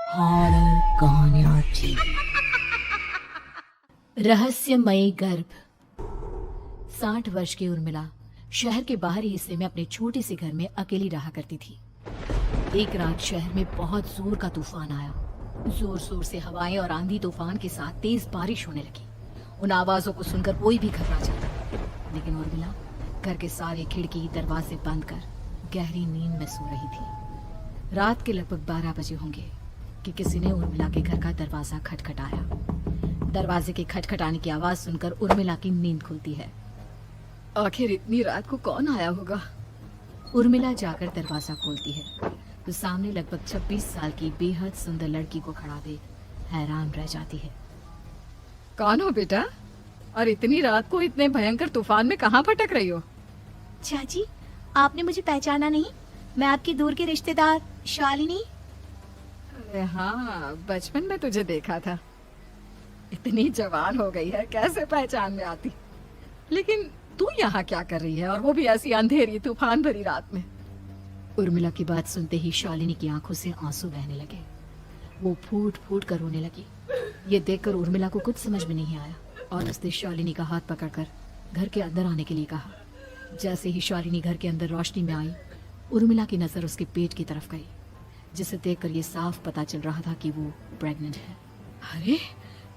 Horror कहानियां थी। रहस्यमयी गर्भ। 60 वर्ष की उर्मिला शहर के बाहरी हिस्से में अपने छोटे से घर में अकेली रहा करती थी। एक रात शहर में बहुत जोर का तूफान आया। जोर जोर से हवाएं और आंधी तूफान के साथ तेज बारिश होने लगी। उन आवाजों को सुनकर कोई भी घबरा जाता, लेकिन उर्मिला घर के सारे खिड़की दरवाजे बंद कर गहरी नींद में सो रही थी। रात के लगभग 12 बजे होंगे कि किसी ने उर्मिला के घर का दरवाजा खटखटाया। दरवाजे के खटखटाने की आवाज सुनकर उर्मिला की नींद खुलती है। आखिर इतनी रात को कौन आया होगा? उर्मिला जाकर दरवाजा खोलती है तो सामने लगभग 26 साल की बेहद सुंदर लड़की को खड़ा देख हैरान रह जाती है। कौन हो बेटा, और इतनी रात को इतने भयंकर तूफान में कहाँ भटक रही हो? चाची, आपने मुझे पहचाना नहीं? मैं आपकी दूर की रिश्तेदार शालिनी। अरे हाँ, बचपन में तुझे देखा था। इतनी जवान हो गई है, कैसे पहचान में आती? लेकिन तू यहाँ क्या कर रही है, और वो भी ऐसी अंधेरी तूफान भरी रात में? उर्मिला की बात सुनते ही शालिनी की आंखों से आंसू बहने लगे। वो फूट फूट कर रोने लगी। ये देखकर उर्मिला को कुछ समझ में नहीं आया और उसने शालिनी का हाथ पकड़कर घर के अंदर आने के लिए कहा। जैसे ही शालिनी घर के अंदर रोशनी में आई, उर्मिला की नजर उसके पेट की तरफ गई, जिसे देखकर ये साफ पता चल रहा था कि वो प्रेग्नेंट है। अरे,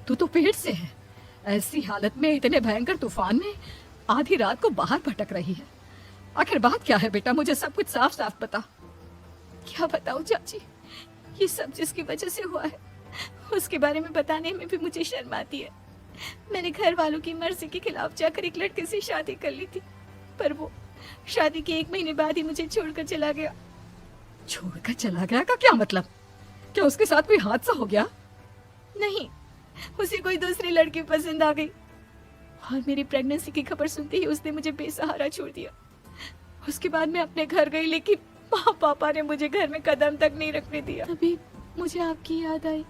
तू तो पेट से है। ऐसी हालत में इतने भयंकर तूफान में आधी रात को बाहर भटक रही है। आखिर बात क्या है बेटा, मुझे सब कुछ साफ साफ बता। क्या बताऊं चाची, ये सब जिसकी वजह से हुआ है उसके बारे में बताने में भी मुझे शर्म आती है। मैंने घर वालों की मर्जी के खिलाफ जाकर एक लड़के से शादी कर ली थी, पर वो शादी के 1 महीने बाद ही मुझे छोड़कर चला गया। छोड़कर चला गया का क्या मतलब? क्या उसके साथ कोई हादसा हो गया? नहीं, उसे कोई दूसरी लड़की पसंद आ गई और मेरी प्रेगनेंसी की खबर सुनते ही उसने मुझे बेसहारा छोड़ दिया। उसके बाद मैं अपने घर गई, लेकिन माँ पापा ने मुझे घर में कदम तक नहीं रखने दिया। तभी मुझे आपकी याद आई।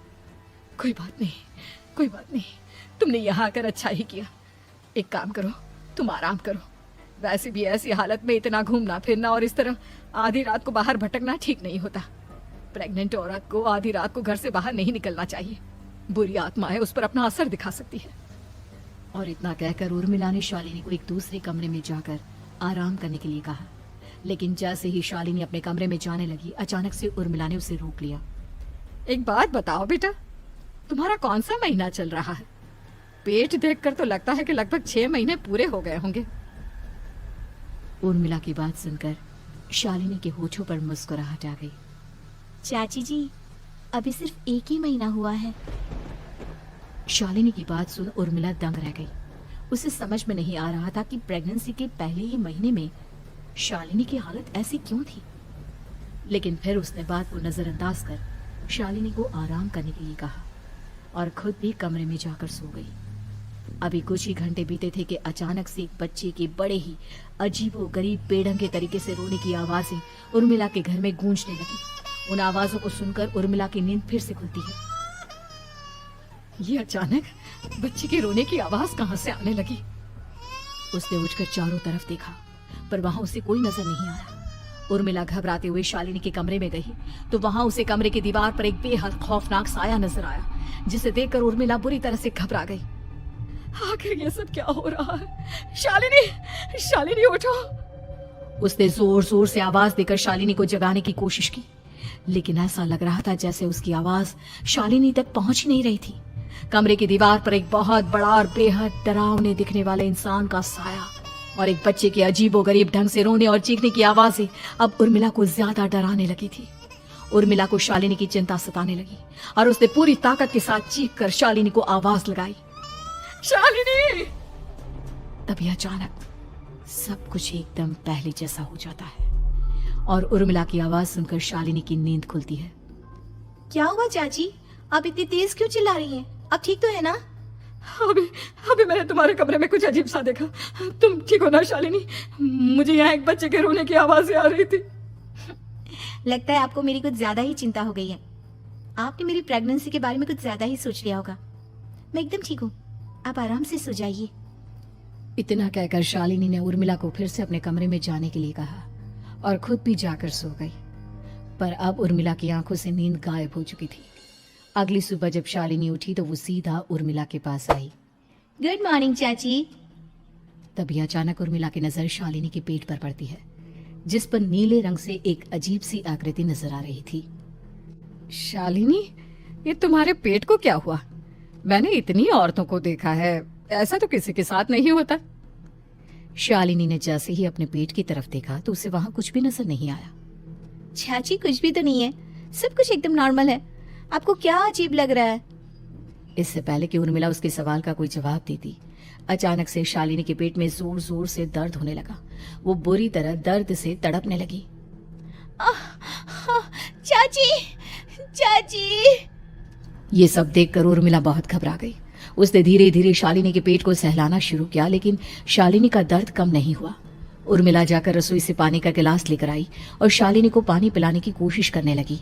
कोई बात नहीं, कोई बात नहीं। तुमने यहाँ आकर अच्छा ही किया। एक काम करो, तुम आराम करो। वैसे भी ऐसी हालत में इतना घूमना फिरना और इस तरह आधी रात को बाहर भटकना ठीक नहीं होता। प्रेग्नेंट औरत को आधी रात को घर से बाहर नहीं निकलना चाहिए। बुरी आत्माएं उस पर अपना असर दिखा सकती है। और इतना कहकर उर्मिला ने शालिनी को एक दूसरे कमरे में जाकर आराम करने के लिए कहा। लेकिन जैसे ही शालिनी अपने कमरे में जाने लगी, अचानक से उर्मिला ने उसे रोक लिया। एक बात बताओ बेटा, तुम्हारा कौन सा महीना चल रहा है? पेट देखकर तो लगता है कि लगभग 6 महीने पूरे हो गए होंगे। उर्मिला की बात सुनकर शालिनी के होठों पर मुस्कुराहट आ गई। चाची जी, अभी सिर्फ 1 ही महीना हुआ है। शालिनी की बात सुन उर्मिला दंग रह गई। उसे समझ में नहीं आ रहा था कि प्रेगनेंसी के पहले ही महीने में शालिनी की हालत ऐसी क्यों थी। लेकिन फिर उसने बात को नजरअंदाज कर शालिनी को आराम करने के लिए कहा और खुद भी कमरे में जाकर सो गई। अभी कुछ ही घंटे बीते थे कि अचानक से एक बच्चे के बड़े ही अजीबोगरीब बेढंगे तरीके से रोने की आवाजें उर्मिला के घर में गूंजने लगी। उन आवाजों को सुनकर उर्मिला की नींद फिर से खुलती है। ये अचानक बच्चे के रोने की आवाज कहां से आने लगी? उसने उठकर चारों तरफ देखा, पर वहां उसे कोई नजर नहीं आया। उर्मिला घबराते हुए शालिनी के कमरे में गई तो वहां उसे कमरे की दीवार पर एक बेहद खौफनाक साया नजर आया, जिसे देखकर उर्मिला बुरी तरह से घबरा गई। आखिर ये सब क्या हो रहा है? शालिनी, शालिनी उठो! उसने जोर जोर से आवाज देकर शालिनी को जगाने की कोशिश की, लेकिन ऐसा लग रहा था जैसे उसकी आवाज शालिनी तक पहुंच ही नहीं रही थी। कमरे की दीवार पर एक बहुत बड़ा और बेहद डरावने दिखने वाले इंसान का साया और एक बच्चे के अजीबोगरीब ढंग से रोने और चीखने की आवाजें अब उर्मिला को ज्यादा डराने लगी थी। उर्मिला को शालिनी की चिंता सताने लगी और उसने पूरी ताकत के साथ चीख कर शालिनी को आवाज लगाई, शालिनी! तभी अचानक सब कुछ एकदम पहले जैसा हो जाता है और उर्मिला की आवाज सुनकर शालिनी की नींद खुलती है। क्या हुआ चाची, आप इतनी तेज क्यों चिल्ला रही हैं? आप ठीक तो है ना? अभी मैंने तुम्हारे कमरे में कुछ अजीब सा देखा। तुम ठीक हो ना शालिनी? मुझे यहाँ एक बच्चे के रोने की आवाजें आ रही थी। लगता है आपको मेरी कुछ ज्यादा ही चिंता हो गई है। आपने मेरी प्रेगनेंसी के बारे में कुछ ज्यादा ही सोच लिया होगा। मैं एकदम ठीक हूँ, आप आराम से सो जाइए। इतना कहकर शालिनी ने उर्मिला को फिर से अपने कमरे में जाने के लिए कहा और खुद भी जाकर सो गई। पर अब उर्मिला की आंखों से नींद गायब हो चुकी थी। अगली सुबह जब शालिनी उठी तो वो सीधा उर्मिला के पास आई। गुड मॉर्निंग चाची। तभी अचानक उर्मिला की नजर शालिनी के पेट पर पड़ती है, जिस पर नीले रंग से एक अजीब सी आकृति नजर आ रही थी। शालिनी, ये तुम्हारे पेट को क्या हुआ? मैंने इतनी औरतों को देखा है, ऐसा तो किसी के साथ नहीं होता। शालिनी ने जैसे ही अपने पेट की तरफ देखा तो उसे वहां कुछ भी नजर नहीं आया। चाची कुछ भी तो नहीं है, सब कुछ एकदम नॉर्मल है। आपको क्या अजीब लग रहा है? इससे पहले कि उर्मिला उसके सवाल का कोई जवाब देती, अचानक से शालिनी के पेट में जोर जोर से दर्द होने लगा। वो बुरी तरह दर्द से तड़पने लगी। चाची, चाची। ये सब देखकर उर्मिला बहुत घबरा गई। उसने धीरे धीरे शालिनी के पेट को सहलाना शुरू किया, लेकिन शालिनी का दर्द कम नहीं हुआ। उर्मिला जाकर रसोई से पानी का गिलास लेकर आई और शालिनी को पानी पिलाने की कोशिश करने लगी।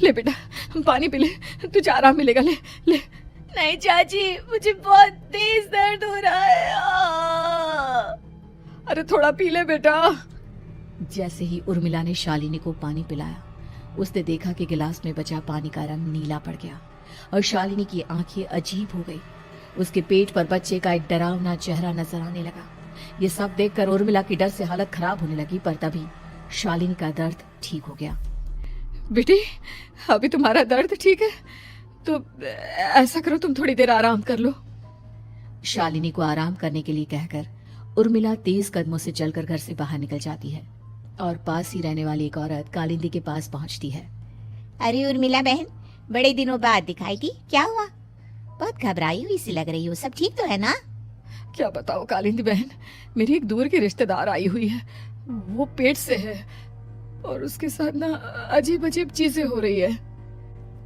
ले बेटा, पानी पी ले, तुझे आराम मिलेगा। ले ले। नहीं चाची, मुझे बहुत तेज दर्द हो रहा है। अरे थोड़ा पी ले बेटा। जैसे ही उर्मिला ने शालिनी को पानी पिलाया, उसने देखा कि गिलास में बचा पानी का रंग नीला पड़ गया और शालिनी की आंखें अजीब हो गई। उसके पेट पर बच्चे का एक डरावना चेहरा नजर आने लगा। ये सब देखकर उर्मिला की डर से हालत खराब होने लगी, पर तभी शालिनी का दर्द ठीक हो गया। बेटी, अभी तुम्हारा दर्द ठीक है तो ऐसा करो, तुम थोड़ी देर आराम कर लो। शालिनी को आराम करने के लिए कहकर उर्मिला तेज कदमों से चलकर घर से बाहर निकल जाती है और पास ही रहने वाली एक औरत कालिंदी के पास पहुंचती है। अरे उर्मिला बहन, बड़े दिनों बाद दिखाई दी, क्या हुआ? बहुत घबराई हुई सी लग रही हो, सब ठीक तो है ना? क्या बताओ कालिंदी बहन, मेरी एक दूर की रिश्तेदार आई हुई है। वो पेट से है और उसके साथ ना अजीब अजीब चीजें हो रही है।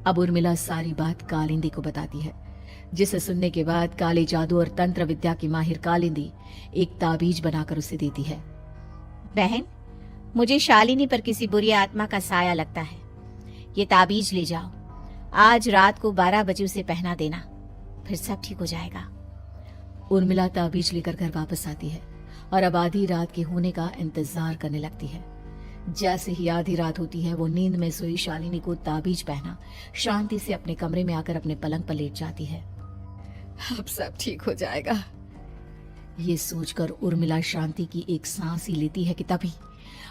अब उर्मिला सारी बात कालिंदी को बताती है, जिसे सुनने के बाद काले जादू और तंत्र विद्या की माहिर कालिंदी एक ताबीज बनाकर उसे देती है। बहन, मुझे शालिनी पर किसी बुरी आत्मा का साया लगता है। ये ताबीज ले जाओ, आज रात को 12 बजे उसे पहना देना, फिर सब ठीक हो जाएगा। उर्मिला ताबीज लेकर घर वापस आती है और अब आधी रात के होने का इंतजार करने लगती है। जैसे ही आधी रात होती है, वो नींद में सोई शालिनी को ताबीज पहना शांति से अपने कमरे में आकर अपने पलंग पर लेट जाती है। अब सब ठीक हो जाएगा, ये सोचकर उर्मिला शांति की एक सांस ही लेती है कि तभी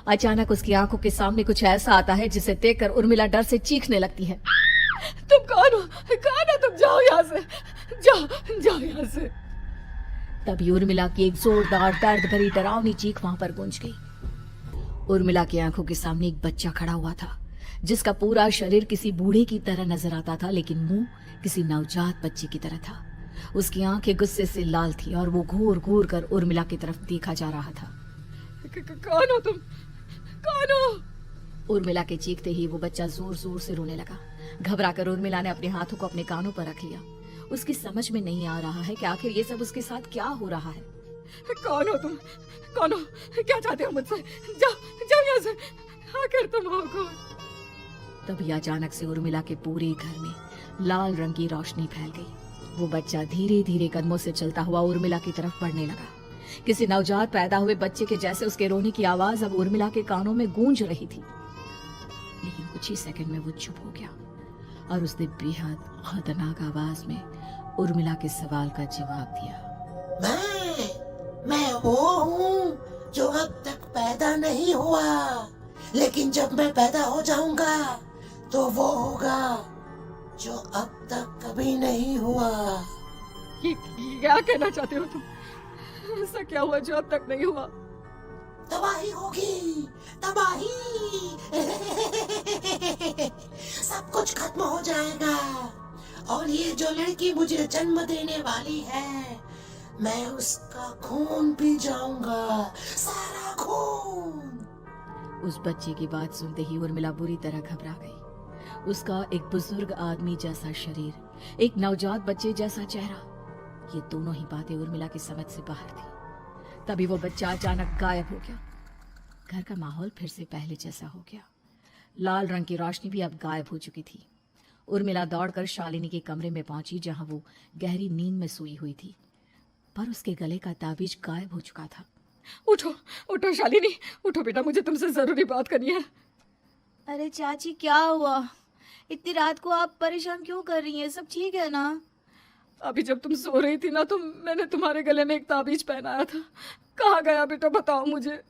अचानक उसकी आंखों के सामने कुछ ऐसा आता है जिसे देखकर उर्मिला डर से चीखने लगती है। तुम कौन हो? कौन हो तुम? जाओ यहाँ से, जाओ जाओ यहाँ से। तभी उर्मिला की एक जोरदार दर्द भरी डरावनी चीख वहां पर गूंज गई। उर्मिला की आंखों के सामने एक बच्चा खड़ा हुआ था, जिसका पूरा शरीर किसी बूढ़े की तरह नजर आता था, लेकिन मुंह किसी नवजात बच्चे की तरह था। उसकी आंखें गुस्से से लाल थी और वो घूर घूर कर उर्मिला की तरफ देखा जा रहा था। कौन हो तुम? कौन हो? उर्मिला के चीखते ही वो बच्चा जोर जोर से रोने लगा। घबराकर उर्मिला ने अपने हाथों को अपने कानों पर रख लिया। उसकी समझ में नहीं आ रहा है कि आखिर ये सब उसके साथ क्या हो रहा है। कौन हो तुम? कौन हो? क्या चाहते हो मुझसे? जाओ जाओ यहाँ से, आखिर तुम हो कौन? तभी अचानक से उर्मिला के पूरे घर में लाल रंग की रोशनी फैल गई। वो बच्चा धीरे धीरे कदमों से चलता हुआ उर्मिला की तरफ बढ़ने लगा। किसी नवजात पैदा हुए बच्चे के जैसे उसके रोने की आवाज अब उर्मिला के कानों में गूंज रही थी। लेकिन कुछ ही सेकंड में वो चुप हो गया और उसने बेहद खतरनाक आवाज में उर्मिला के सवाल का जवाब दिया। मैं वो हूँ जो अब तक पैदा नहीं हुआ, लेकिन जब मैं पैदा हो जाऊंगा तो वो होगा जो अब तक कभी नहीं हुआ। क्या कहना चाहते हो तुम? ऐसा क्या हुआ जो अब तक नहीं हुआ? तबाही होगी, तबाही। सब कुछ खत्म हो जाएगा और ये जो लड़की मुझे जन्म देने वाली है, मैं उसका खून पी जाऊंगा, सारा खून। उस बच्चे की बात सुनते ही उर्मिला बुरी तरह घबरा गई। उसका एक बुजुर्ग आदमी जैसा शरीर, एक नवजात बच्चे जैसा चेहरा, ये दोनों ही बातें उर्मिला की समझ से बाहर थी। तभी वो बच्चा अचानक गायब हो गया। घर का माहौल फिर से पहले जैसा हो गया। लाल रंग की रोशनी भी अब गायब हो चुकी थी। उर्मिला दौड़कर शालिनी के कमरे में पहुंची, जहां वो गहरी नींद में सोई हुई थी, पर उसके गले का ताबीज गायब हो चुका था। उठो उठो शालिनी, उठो बेटा, मुझे तुमसे जरूरी बात करनी है। अरे चाची, क्या हुआ? इतनी रात को आप परेशान क्यों कर रही हैं? सब ठीक है ना? अभी जब तुम सो रही थी ना तो मैंने तुम्हारे गले में एक ताबीज पहनाया था। कहाँ गया बेटा, बताओ मुझे।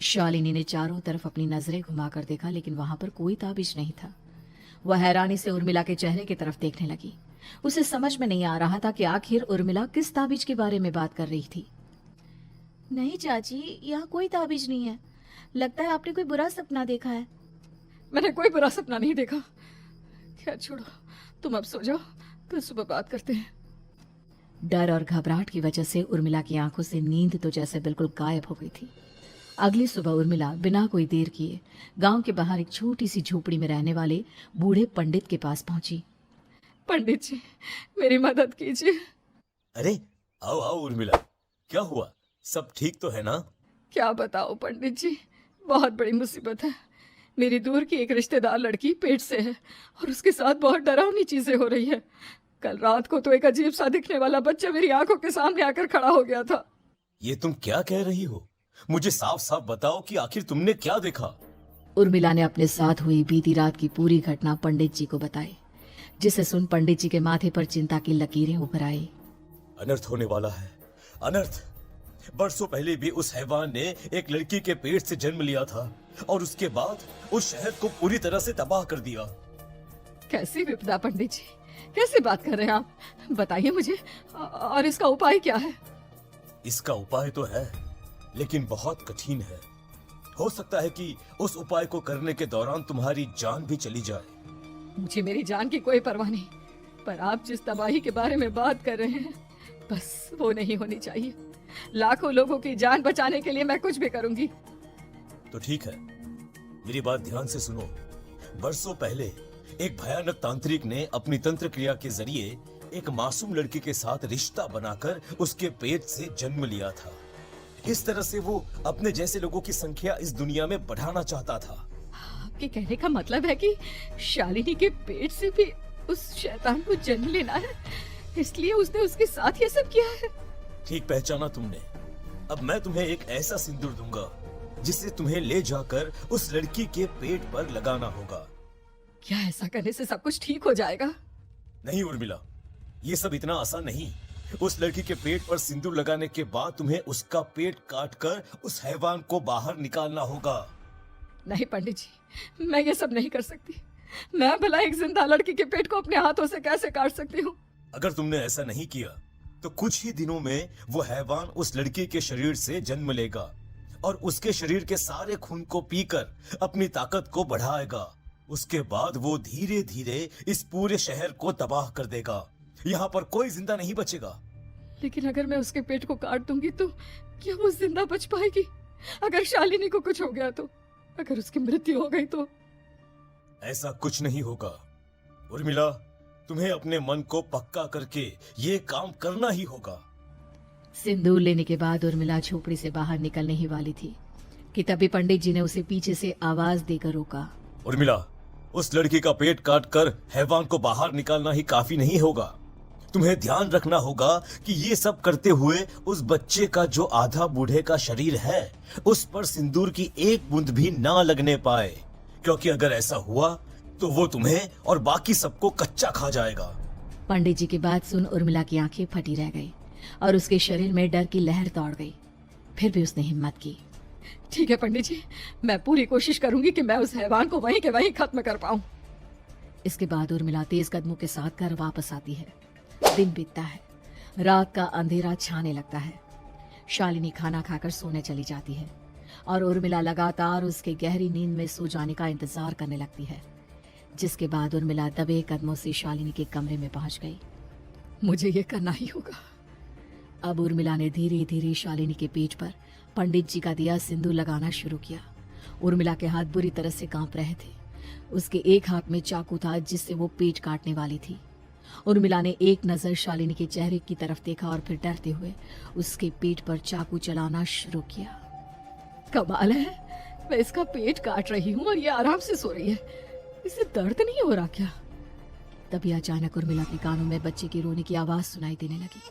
शालिनी ने चारों तरफ अपनी नजरें घुमाकर देखा, लेकिन वहां पर कोई ताबीज नहीं था। वह हैरानी से उर्मिला के चेहरे की तरफ देखने लगी। उसे समझ में नहीं आ रहा था कि आखिर उर्मिला किस ताबीज के बारे में बात कर रही थी। नहीं चाची, यहाँ कोई ताबीज नहीं है। लगता है आपने कोई बुरा सपना देखा है। मैंने कोई बुरा सपना नहीं देखा। खैर छोड़ो, तुम अब सो जाओ, कल सुबह बात करते हैं। डर और घबराहट की वजह से उर्मिला की आंखों से नींद तो जैसे बिल्कुल गायब हो गई थी। अगली सुबह उर्मिला बिना कोई देर किए गांव के बाहर एक छोटी सी झोपड़ी में रहने वाले बूढ़े पंडित के पास पहुंची। पंडित जी, मेरी मदद कीजिए। अरे आओ आओ उर्मिला, क्या हुआ? सब ठीक तो है ना? क्या बताओ पंडित जी, बहुत बड़ी मुसीबत है। मेरी दूर की एक रिश्तेदार लड़की पेट से है और उसके साथ बहुत डरावनी चीजें हो रही है। कल रात को तो एक अजीब सा दिखने वाला बच्चा मेरी आंखों के सामने आकर खड़ा हो गया था। ये तुम क्या कह रही हो? मुझे साफ साफ बताओ कि आखिर तुमने क्या देखा? उर्मिला ने अपने साथ हुई बीती रात की पूरी घटना पंडित जी को बताई, जिसे सुन पंडित जी के माथे पर चिंता की लकीरें उभर आई। अनर्थ होने वाला है, अनर्थ। बरसों पहले भी उस हैवान ने एक लड़की के पेट से जन्म लिया था और उसके बाद उस शहर को पूरी तरह से तबाह कर दिया। कैसी विपदा पंडित जी, कैसे बात कर रहे हैं आप? बताइए मुझे, और इसका उपाय क्या है? इसका उपाय तो है, लेकिन बहुत कठिन है। हो सकता है कि उस उपाय को करने के दौरान तुम्हारी जान भी चली जाए। मुझे मेरी जान की कोई परवाह नहीं, पर आप जिस तबाही के बारे में बात कर रहे हैं, बस वो नहीं होनी चाहिए। लाखों लोगों की जान बचाने के लिए मैं कुछ भी करूंगी। तो ठीक है, मेरी बात ध्यान से सुनो। बरसों पहले एक भयानक तांत्रिक ने अपनी तंत्र क्रिया के जरिए एक मासूम लड़की के साथ रिश्ता बनाकर उसके पेट से जन्म लिया था। इस तरह से वो अपने जैसे लोगों की संख्या इस दुनिया में बढ़ाना चाहता था। आपके कहने का मतलब है कि शालिनी के पेट से भी उस शैतान को जन्म लेना है, इसलिए उसने उसके साथ ये सब किया है। ठीक पहचाना तुमने। अब मैं तुम्हें एक ऐसा सिंदूर दूंगा जिसे तुम्हें ले जाकर उस लड़की के पेट पर लगाना होगा। क्या ऐसा करने से सब कुछ ठीक हो जाएगा? नहीं उर्मिला, ये सब इतना आसान नहीं। उस लड़की के पेट पर सिंदूर लगाने के बाद तुम्हें उसका पेट काटकर उस हैवान को बाहर निकालना होगा। नहीं पंडित जी, मैं ये सब नहीं कर सकती। मैं भला एक जिंदा लड़की के पेट को अपने हाथों से कैसे काट सकती हूँ? अगर तुमने ऐसा नहीं किया तो कुछ ही दिनों में वो हैवान उस लड़की के शरीर से जन्म लेगा और उसके शरीर के सारे खून को पीकर अपनी ताकत को बढ़ाएगा। उसके बाद वो धीरे धीरे इस पूरे शहर को तबाह कर देगा। यहाँ पर कोई जिंदा नहीं बचेगा। लेकिन अगर मैं उसके पेट को काट दूंगी तो क्या वो जिंदा बच पाएगी? अगर शालिनी को कुछ हो गया तो, अगर उसकी मृत्यु हो गई तो? ऐसा कुछ नहीं होगा उर्मिला, तुम्हें अपने मन को पक्का करके ये काम करना ही होगा। सिंदूर लेने के बाद उर्मिला झोपड़ी से बाहर निकलने ही वाली थी कि तभी पंडित जी ने उसे पीछे से आवाज देकर रोका। उर्मिला, उस लड़की का पेट काटकर हैवान को बाहर निकालना ही काफी नहीं होगा। तुम्हें ध्यान रखना होगा कि ये सब करते हुए उस बच्चे का जो आधा बूढ़े का शरीर है उस पर सिंदूर की एक बूंद भी ना लगने पाए, क्योंकि अगर ऐसा हुआ तो वो तुम्हें और बाकी सबको कच्चा खा जाएगा। पंडित जी की बात सुन उर्मिला की आंखें फटी रह गई और उसके शरीर में डर की लहर दौड़ गई। फिर भी उसने हिम्मत की। ठीक है पंडित जी, मैं पूरी कोशिश करूंगी कि मैं उस हैवान को वहीं के वहीं खत्म कर पाऊं। इसके बाद उर्मिला तेज कदमों के साथ घर वापस आती है। दिन बीतता है, रात का अंधेरा छाने लगता है। शालिनी खाना खाकर सोने चली जाती है और उर्मिला लगातार उसके गहरी नींद में सो जाने का इंतजार करने लगती है, जिसके बाद उर्मिला दबे कदमों से शालिनी के कमरे में पहुंच गई। मुझे ये करना ही होगा। अब उर्मिला ने धीरे धीरे शालिनी के पेट पर पंडित जी का दिया सिंदूर लगाना शुरू किया। उर्मिला के हाथ बुरी तरह से कांप रहे थे। उसके एक हाथ में चाकू था जिससे वो पेट काटने वाली थी। उर्मिला ने एक नजर शालिनी के चेहरे की तरफ देखा और फिर डरते हुए उसके पेट पर चाकू चलाना शुरू किया। कमाल है, मैं इसका पेट काट रही हूँ और ये आराम से सो रही है। इसे दर्द नहीं हो रहा क्या? तभी अचानक उर्मिला के कानों में बच्चे की रोने की आवाज सुनाई देने लगी।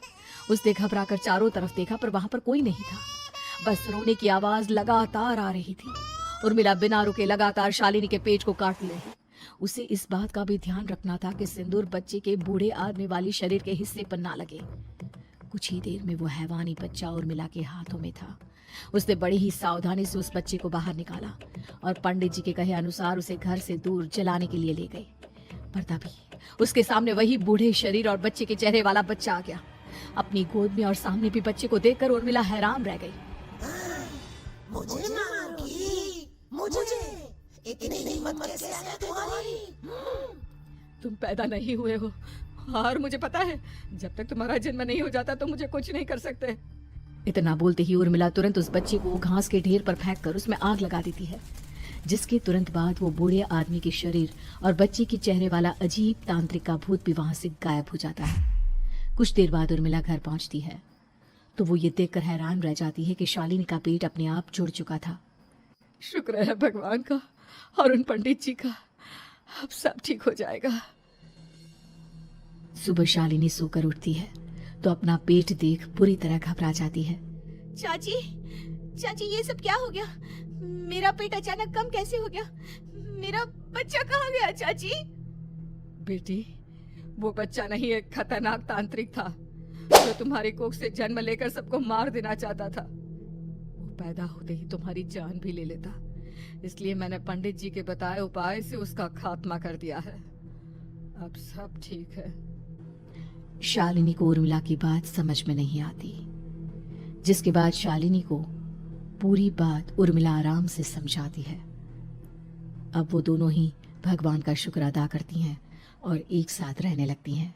उसने घबराकर चारों तरफ देखा पर वहां पर कोई नहीं था, बस रोने की आवाज लगातार आ रही थी। उर्मिला बिना रुके लगातार शालिनी के पेट को काट रही। उसे इस बात का भी ध्यान रखना था कि सिंदूर बच्चे के बूढ़े आदमी वाली शरीर के हिस्से पर ना लगे। कुछ ही देर में वो हैवानी बच्चा उर्मिला के हाथों में था। उसने बड़ी ही सावधानी से उस बच्चे को बाहर निकाला और पंडित जी के कहे अनुसार उसे घर से दूर जलाने के लिए ले गए। पर तभी उसके सामने वही बूढ़े शरीर और बच्चे के चेहरे वाला बच्चा आ गया। अपनी गोद में और सामने भी बच्चे को देखकर उर्मिला हैरान रह गई। मुझे मारोगी? मुझे इतनी हिम्मत कैसे आ गई तुम्हारी? तुम पैदा नहीं हुए हो और मुझे पता है जब तक तुम्हारा जन्म नहीं हो जाता तो मुझे कुछ नहीं कर सकते। इतना बोलते ही उर्मिला तुरंत उस बच्चे को घास के ढेर पर फेंक कर उसमें आग लगा देती है, जिसके तुरंत बाद वो बूढ़े आदमी के शरीर और बच्चे के चेहरे वाला अजीब तांत्रिक का भूत भी वहां से गायब हो जाता है। कुछ देर बाद उर्मिला घर पहुंचती है तो वो ये देखकर हैरान रह जाती है कि शालिनी का पेट अपने आप जुड़ चुका था। शुक्र है भगवान का और उन पंडित जी का, अब सब ठीक हो जाएगा। सुबह शालिनी सोकर उठती है तो अपना पेट देख बुरी तरह घबरा जाती है। चाची, चाची ये सब क्या हो गया? मेरा पेट अचानक कम कैसे हो गया? मेरा बच्चा कहाँ गया चाची? बेटी, वो बच्चा नहीं एक खतरनाक तांत्रिक था जो तुम्हारी कोख से जन्म लेकर सबको मार देना चाहता था। वो पैदा होते ही तुम्हारी जान भी ले लेता, इसलिए मैंने पंडित जी के बताए उपाय से उसका खात्मा कर दिया है। अब सब ठीक है। शालिनी को उर्मिला की बात समझ में नहीं आती, जिसके बाद शालिनी को पूरी बात उर्मिला आराम से समझाती है। अब वो दोनों ही भगवान का शुक्र अदा करती हैं और एक साथ रहने लगती हैं।